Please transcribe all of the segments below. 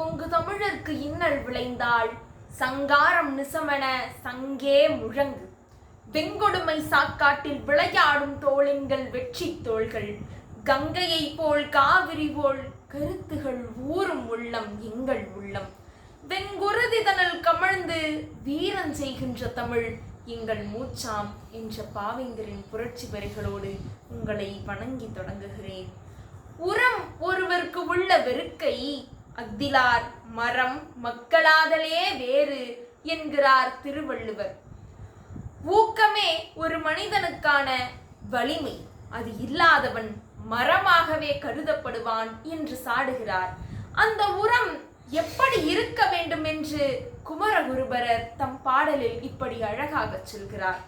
பொங்கு தமிழர்க்கு இன்னல் விளைந்தாள் சங்காரம் நிசமென சங்கே முழங்கு. வெங்கொடுமை சாக்காட்டில் விளையாடும் தோளின்கள் வெற்றி தோள்கள். கங்கையை போல் காவிரி போல் கருத்துகள் ஊறும் உள்ளம் எங்கள் உள்ளம். வெங்குருதிதனல் கமழ்ந்து வீரன் செய்கின்ற தமிழ் எங்கள் மூச்சாம் என்ற பாவேந்தரின் புரட்சி வரிகளோடு உங்களை வணங்கி தொடங்குகிறேன். உரம் ஒருவருக்கு உள்ள வெறுக்கை அக்திலார் மரம் மக்களாதலே வேறு என்கிறார் திருவள்ளுவர். ஊக்கமே ஒரு மனிதனுக்கான வலிமை, அது இல்லாதவன் மரமாகவே கருதப்படுவான் என்று சாடுகிறார். அந்த உரம் எப்படி இருக்க வேண்டும் என்று குமரகுருபரர் தம் பாடலில் இப்படி அழகாக சொல்கிறார்.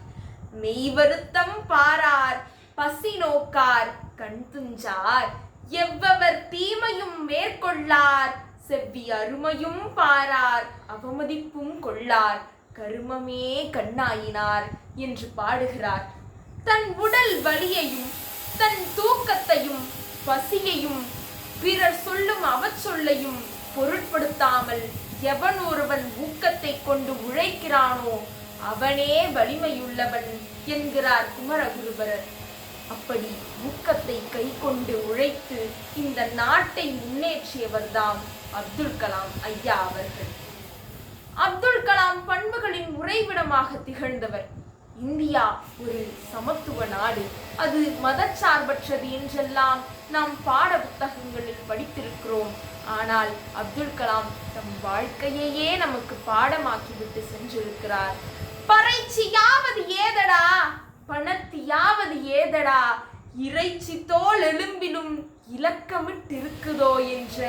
மெய்வருத்தம் பாரார் பசி நோக்கார் கண் துஞ்சார் எவ்வவர் தீமையும் மேற்கொள்ளார் செவ்வி அருமையும் பாரார் அவமதிப்பும் கொள்ளார் கருமமே கண்ணாயினார் என்று பாடுகிறார். தன் உடல் வலியையும் தன் தூக்கத்தையும் பசியையும் பிறர் சொல்லும் அவச்சொல்லையும் பொருட்படுத்தாமல் எவன் ஒருவன் ஊக்கத்தை கொண்டு உழைக்கிறானோ அவனே வலிமையுள்ளவன் என்கிறார் குமரகுருபரர். அப்படி ஊக்கத்தை கை கொண்டு உழைத்து இந்த நாட்டை முன்னேற்றியவர்தாம் அப்துல் கலாம் ஐயா அவர்கள். அப்துல் கலாம் பண்புகளின் உறைவிடமாக திகழ்ந்தவர். இந்தியா ஒரு சமத்துவ நாடு, அது மதச்சார்பற்றது என்றெல்லாம் நாம் பாட புத்தகங்களில் படித்திருக்கிறோம். ஆனால் அப்துல் கலாம் தம் வாழ்க்கையையே நமக்கு பாடமாக்கிவிட்டு சென்றிருக்கிறார். பறைச்சியாவது ஏதடா பணத்தியாவது ஏதடா இறைச்சி தோல் எலும்பிலும் இலக்கமிட்டிருக்குதோ என்ற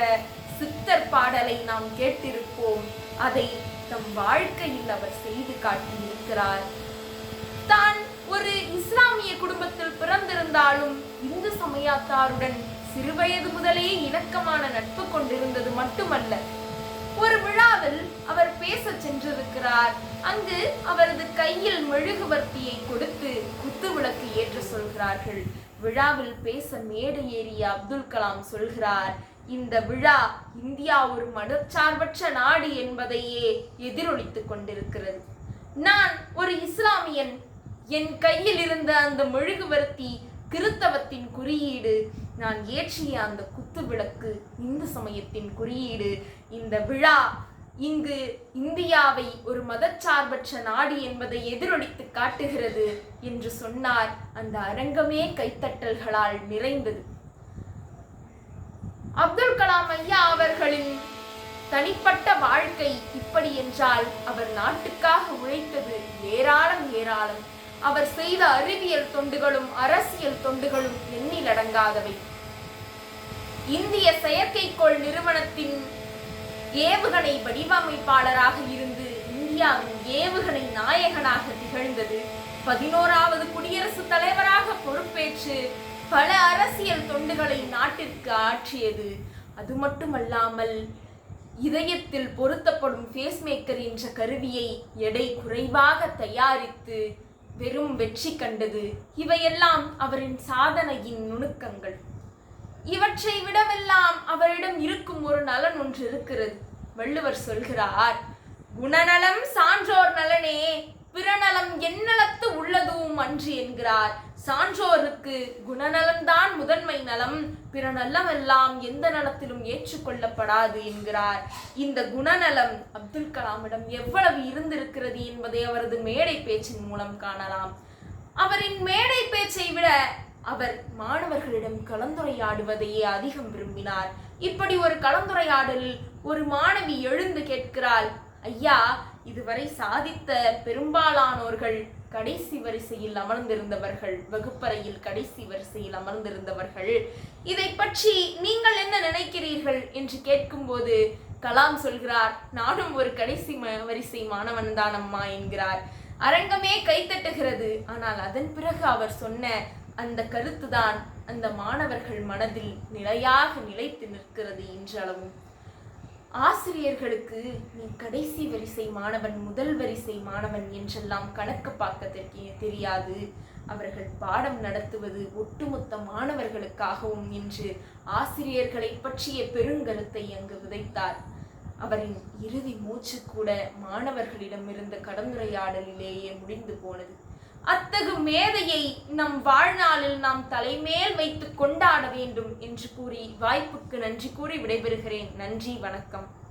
சித்தர் பாடலை நாம் கேட்டிருப்போம். அதை தம் வாழ்க்கையில் அவர் செய்து காட்டியிருக்கிறார். தான் ஒரு இஸ்லாமிய குடும்பத்தில் பிறந்திருந்தாலும் இந்து சமயத்தாருடன் சிறுவயது முதலே இணக்கமான நட்பு கொண்டிருந்தது மட்டுமல்ல, ஒரு விழாவில் அவர் பேச சென்றிருக்கிறார். அங்கு அவரது கையில் மெழுகுவர்த்தியை கொடுத்து குத்து விளக்கு ஏற்ற சொல்கிறார்கள். விழாவில் பேச மேடை ஏறிய அப்துல் கலாம் சொல்கிறார், இந்த விழா இந்தியா ஒரு மதச்சார்பற்ற நாடு என்பதையே எதிரொலித்துக் கொண்டிருக்கிறது. நான் ஒரு இஸ்லாமியன், என் கையில் இருந்த அந்த மெழுகுவர்த்தி கிறித்தவத்தின் குறியீடு, நான் ஏற்றிய அந்த குத்து விளக்கு இந்து சமயத்தின் குறியீடு. இந்த விழா இங்கு இந்தியாவை ஒரு மதச்சார்பற்ற நாடு என்பதை எதிரொலித்து காட்டுகிறது என்று சொன்னார். அந்த அரங்கமே கைத்தட்டல்களால் நிறைந்தது. அப்துல் கலாம் ஐயா அவர்களின் தனிப்பட்ட வாழ்க்கை இப்படி என்றால், அவர் நாட்டுக்காக உழைத்தது ஏராளம் ஏராளம். அவர் செய்த அறிவியல் தொண்டுகளும் அரசியல் தொண்டுகளும் எண்ணிலடங்காதவை. இந்திய செயற்கைக்கோள் நிறுவனத்தின் ஏவுகணை வடிவமைப்பாளராக இருந்து இந்தியாவின் ஏவுகணை நாயகனாக திகழ்ந்தது. 11வது குடியரசுத் தலைவராக பொறுப்பேற்று பல அரசியல் தொண்டுகளை நாட்டிற்கு ஆற்றியது. அது மட்டுமல்லாமல் இதயத்தில் பொருத்தப்படும் பேஸ்மேக்கர் என்ற கருவியை எடை குறைவாக தயாரித்து வெறும் வெற்றி கண்டது. இவையெல்லாம் அவரின் சாதனையின் நுணுக்கங்கள். இவற்றை விடவெல்லாம் அவரிடம் இருக்கும் ஒரு நலன் ஒன்று இருக்கிறது. வள்ளுவர் சொல்கிறார், குணநலம் சான்றோர் நலனே பிறநலம் எந்நலத்து உள்ளதும் அன்று என்கிறார். சான்றோருக்கு குணநலன்தான் முதன்மை நலம், பிற நலமெல்லாம் எந்த நலத்திலும் ஏற்றுக்கொள்ளப்படாது என்கிறார். இந்த குணநலம் அப்துல் கலாமிடம் எவ்வளவு இருந்திருக்கிறது என்பதை அவரது மேடை பேச்சின் மூலம் காணலாம். அவரின் மேடை பேச்சை விட அவர் மாணவர்களிடம் கலந்துரையாடுவதையே அதிகம் விரும்பினார். இப்படி ஒரு கலந்துரையாடலில் ஒரு மாணவி எழுந்து கேட்கிறாள், ஐயா, இதுவரை சாதித்த பெரும்பாலானோர்கள் கடைசி வரிசையில் அமர்ந்திருந்தவர்கள், வகுப்பறையில் கடைசி வரிசையில் அமர்ந்திருந்தவர்கள், இதை பற்றி நீங்கள் என்ன நினைக்கிறீர்கள் என்று கேட்கும்போது கலாம் சொல்கிறார், நானும் ஒரு கடைசி வரிசை மாணவன் தான் அம்மா என்கிறார். அரங்கமே கைத்தட்டுகிறது. ஆனால் அதன் பிறகு அவர் சொன்ன அந்த கருத்துதான் அந்த மாணவர்கள் மனதில் நிலையாக நிலைத்து நிற்கிறது இன்றளவும். ஆசிரியர்களுக்கு நீ கடைசி வரிசை மாணவன், முதல் வரிசை மாணவன் என்றெல்லாம் கணக்கு பார்க்க தெரியாது. அவர்கள் பாடம் நடத்துவது ஒட்டுமொத்த மாணவர்களுக்காகவும் என்று ஆசிரியர்களை பற்றிய பெருங்கருத்தை அங்கு விதைத்தார். அவரின் இறுதி மூச்சு கூட மாணவர்களிடம் இருந்த கலந்துரையாடலிலேயே முடிந்து போனது. அத்தகு மேதையை நம் வாழ்நாளில் நாம் தலைமேல் வைத்து கொண்டாட வேண்டும் என்று கூறி வாய்ப்புக்கு நன்றி கூறி விடைபெறுகிறேன். நன்றி, வணக்கம்.